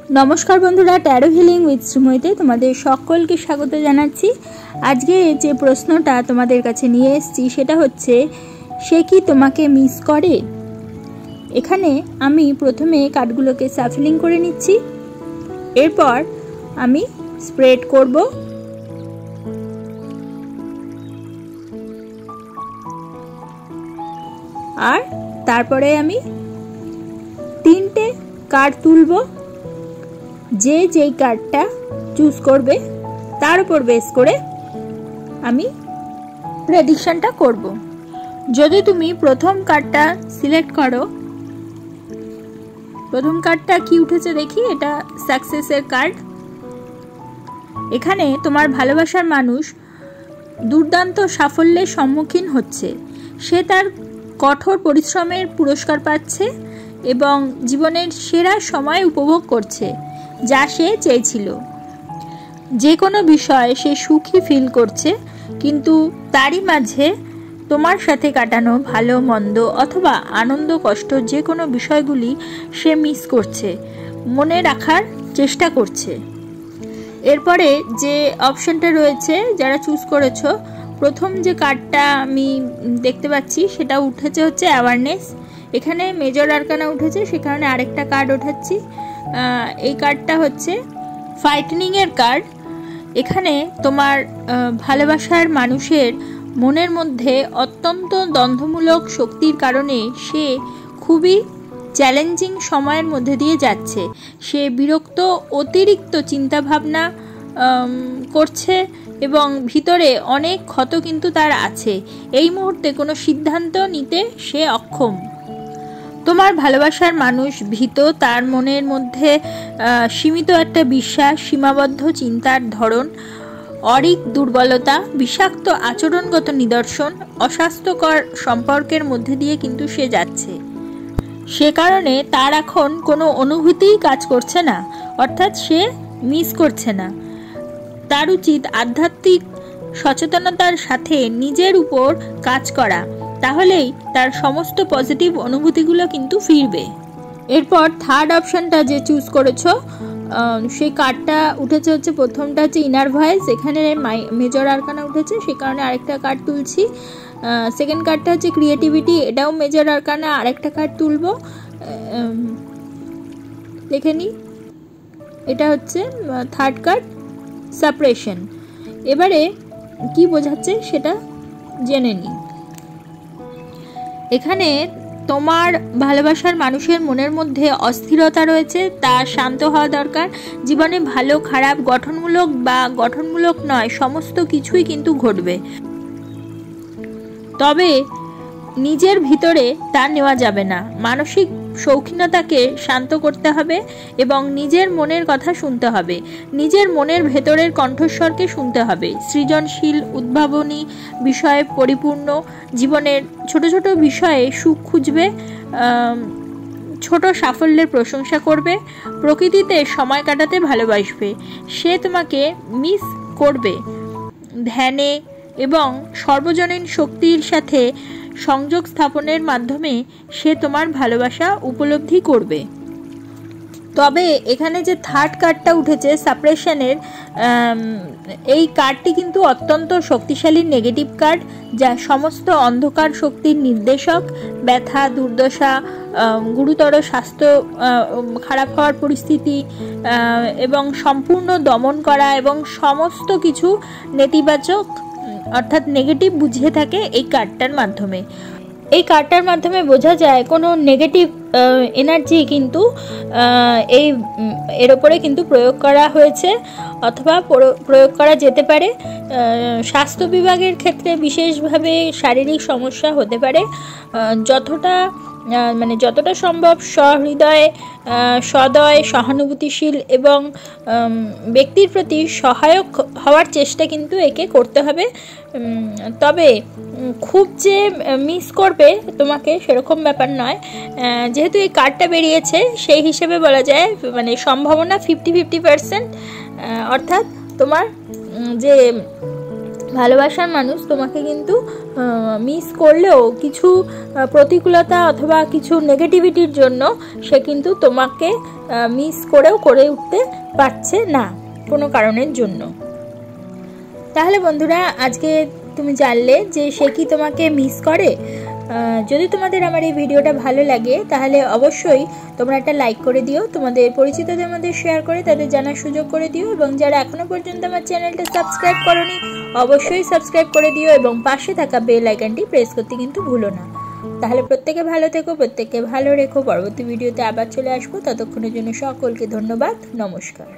नमस्कार बंधुरा tarot healing with श्रीमयीते तुम्हादेर सकलके स्वागत जानाच्छि। आजके जे प्रश्नटा तुम्हादेर काछे निये एसेछि सेटा हच्छे से कि तोमाके मिस करे। एखाने आमी प्रथमे कार्डगुलोके साफलिंग करे निচ্ছি, एरपर आमी स्प्रेड करब। और तारपरे आमी तीनटे कार्ड तुलबो। जे जे कार्डटा चूज करबे तार उपर बेस करे आमी प्रेडिक्शनटा करब। यदि तुमी प्रथम कार्डटा सिलेक्ट करो, प्रथम कार्डटा कि उठेছে देखी, এটা सक्सेसের कार्ड। এখানে তোমার ভালোবাসার মানুষ দুর্দান্ত সাফল্যের সম্মুখীন হচ্ছে। সে তার কঠোর পরিশ্রমের পুরস্কার পাচ্ছে এবং জীবনের সেরা সময় উপভোগ করছে যা সে চেয়েছিল। যে কোনো বিষয়ে সে সুখী ফিল করছে, কিন্তু তারই মাঝে তোমার সাথে কাটানো ভালো মন্দ অথবা আনন্দ কষ্ট যে কোনো বিষয়গুলি সে মিস করছে, মনে রাখার চেষ্টা করছে। এরপরে যে অপশনটা রয়েছে যারা চুজ করেছো, প্রথম যে কার্ডটা আমি দেখতে পাচ্ছি সেটা উঠেছে হচ্ছে অ্যাওয়ারনেস। এখানে মেজর আরকানা উঠেছে, সে কারণে আরেকটা কার্ড ওঠাচ্ছি। এই কার্ডটা হচ্ছে ফাইটনিং এর কার্ড। এখানে তোমার ভালোবাসার মানুষের মনের মধ্যে অত্যন্ত দ্বন্দ্বমূলক শক্তির কারণে সে খুবই চ্যালেঞ্জিং সময়ের মধ্যে দিয়ে যাচ্ছে। সে বিরক্ত, অতিরিক্ত চিন্তা ভাবনা করছে এবং ভিতরে অনেক ক্ষত কিন্তু তার আছে। এই মুহূর্তে কোনো সিদ্ধান্ত নিতে সে অক্ষম। তোমার ভালোবাসার মানুষ ভীত, তার মনের মধ্যে সীমিত একটা বিশ্বাস, সীমাবদ্ধ চিন্তার ধরন, অরিক দুর্বলতা, বিষাক্ত আচরণগত নিদর্শন, অস্বাস্থ্যকর সম্পর্কের মধ্যে দিয়ে কিন্তু সে যাচ্ছে। সে কারণে তার এখন কোনো অনুভূতিই কাজ করছে না, অর্থাৎ সে মিস করছে না। তার উচিত আধ্যাত্মিক সচেতনতার সাথে নিজের উপর কাজ করা, তাহলেই তার সমস্ত পজিটিভ অনুভূতিগুলো কিন্তু ফিরবে। এরপর থার্ড অপশনটা যে চুজ করেছো, সেই কার্ডটা উঠেছে হচ্ছে, প্রথমটা হচ্ছে ইনার ভয়েস। এখানে মেজর আরকানা উঠেছে, সে কারণে আরেকটা কার্ড তুলছি। সেকেন্ড কার্ডটা হচ্ছে ক্রিয়েটিভিটি, এটাও মেজর আরকানা, আরেকটা কার্ড তুলবো। দেখে নিই, এটা হচ্ছে থার্ড কার্ড সাপ্রেশন। এবারে কি বোঝাচ্ছে সেটা জেনে নিই। এখানে তোমার ভালোবাসার মানুষের মনের মধ্যে অস্থিরতা রয়েছে, তা শান্ত হওয়া দরকার। জীবনে ভালো খারাপ, গঠনমূলক বা গঠনমূলক নয়, সমস্ত কিছুই কিন্তু ঘটবে, তবে নিজের ভিতরে তা নেওয়া যাবে না। মানসিক শৌখিনতাকে শান্ত করতে হবে এবং নিজের মনের কথা শুনতে হবে। নিজের মনের ভেতরের কণ্ঠস্বরকে শুনতে হবে। সৃজনশীল, উদ্ভাবনী বিষয়ে পরিপূর্ণ জীবনের ছোট ছোট বিষয়ে সুখ খুঁজবে, ছোট সাফল্যের প্রশংসা করবে, প্রকৃতিতে সময় কাটাতে ভালোবাসবে। সে তোমাকে মিস করবে। ধ্যানে এবং সর্বজনীন শক্তির সাথে সংযোগ স্থাপনের মাধ্যমে সে তোমার ভালোবাসা উপলব্ধি করবে। তবে এখানে যে থার্ড কার্ডটা উঠেছে সাপ্রেশনের, এই কার্ডটি কিন্তু অত্যন্ত শক্তিশালী নেগেটিভ কার্ড, যা সমস্ত অন্ধকার শক্তির নির্দেশক। ব্যথা, দুর্দশা, গুরুতর স্বাস্থ্য খারাপ হওয়ার পরিস্থিতি এবং সম্পূর্ণ দমন করা এবং সমস্ত কিছু নেতিবাচক অর্থাৎ নেগেটিভ বুঝিয়ে থাকে এই কার্ডটার মাধ্যমে। এই কার্ডটার মাধ্যমে বোঝা যায় কোনো নেগেটিভ এনার্জি কিন্তু এর ওপরে কিন্তু প্রয়োগ করা হয়েছে অথবা প্রয়োগ করা যেতে পারে। স্বাস্থ্য বিভাগের ক্ষেত্রে বিশেষভাবে শারীরিক সমস্যা হতে পারে। যতটা সম্ভব সহৃদয়, সদয়, সহানুভূতিশীল এবং ব্যক্তির প্রতি সহায়ক হওয়ার চেষ্টা কিন্তু একে করতে হবে। তবে খুব যে মিস করবে তোমাকে সেরকম ব্যাপার নয়। যেহেতু এই কার্ডটা বেরিয়েছে সেই হিসেবে বলা যায় সম্ভাবনা 50-50%, অর্থাৎ তোমার যে ভালোবাসার মানুষ তোমাকে কিন্তু মিস করলেও কিছু প্রতিকূলতা অথবা কিছু নেগেটিভিটির জন্য সে কিন্তু তোমাকে মিস করে উঠতে পারছে না কোনো কারণের জন্য। তাহলে বন্ধুরা, আজকে তুমি জানলে যে সে কি তোমাকে মিস করে। যদি তোমাদের আমার এই ভিডিওটা ভালো লাগে তাহলে অবশ্যই তোমরা একটা লাইক করে দিও, তোমাদের পরিচিতদের মধ্যে শেয়ার করে তাদের জানার সুযোগ করে দিও, এবং যারা এখনো পর্যন্ত আমার চ্যানেলটা সাবস্ক্রাইব করোনি অবশ্যই সাবস্ক্রাইব করে দিও, এবং পাশে থাকা বেল আইকনটি প্রেস করতে কিন্তু ভুলো না। তাহলে প্রত্যেকে ভালো থেকো, প্রত্যেককে ভালো রেখো। পরবর্তী ভিডিওতে আবার চলে আসবো, ততক্ষণের জন্য সকলকে ধন্যবাদ, নমস্কার।